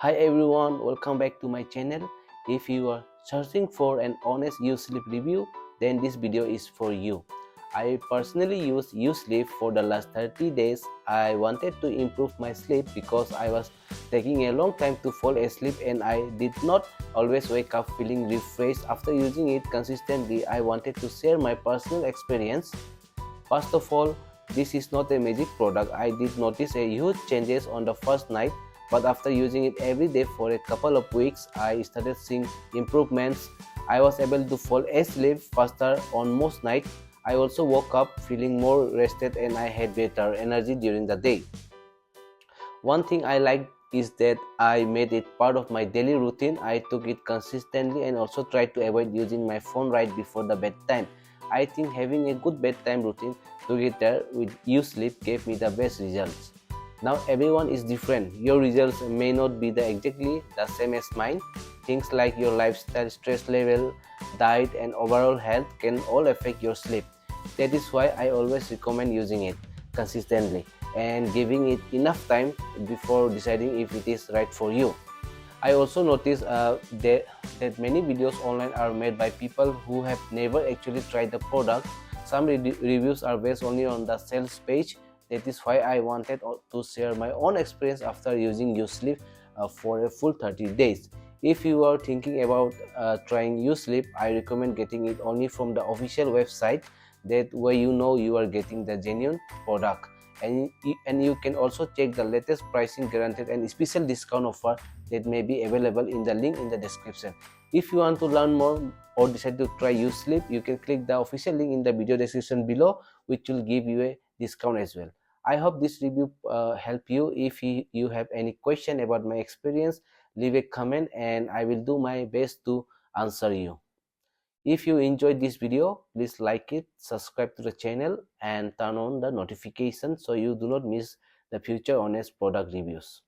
Hi everyone, welcome back to my channel. If you are searching for an honest sleep review, then this video is for you. I personally use sleep for the last 30 days. I wanted to improve my sleep because I was taking a long time to fall asleep and I did not always wake up feeling refreshed after using it consistently. I wanted to share my personal experience. First of all, this is not a magic product. I did notice a huge changes on the first night, but after using it every day for a couple of weeks, I started seeing improvements. I was able to fall asleep faster on most nights. I also woke up feeling more rested and I had better energy during the day. One thing I liked is that I made it part of my daily routine. I took it consistently and also tried to avoid using my phone right before the bedtime. I think having a good bedtime routine together with you sleep gave me the best results. Now everyone is different. Your results may not be exactly the same as mine. Things like your lifestyle, stress level, diet and overall health can all affect your sleep. That is why I always recommend using it consistently and giving it enough time before deciding if it is right for you. I also noticed that many videos online are made by people who have never actually tried the product. Some reviews are based only on the sales page. That is why I wanted to share my own experience after using Usleep for a full 30 days. If you are thinking about trying Usleep, I recommend getting it only from the official website. That way you know you are getting the genuine product. And you can also check the latest pricing guaranteed and special discount offer that may be available in the link in the description. If you want to learn more or decide to try sleep, you can click the official link in the video description below, which will give you a discount as well. I hope this review help you. If you have any question about my experience, leave a comment and I will do my best to answer you. If you enjoyed this video, please like it, subscribe to the channel and turn on the notification so you do not miss the future honest product reviews.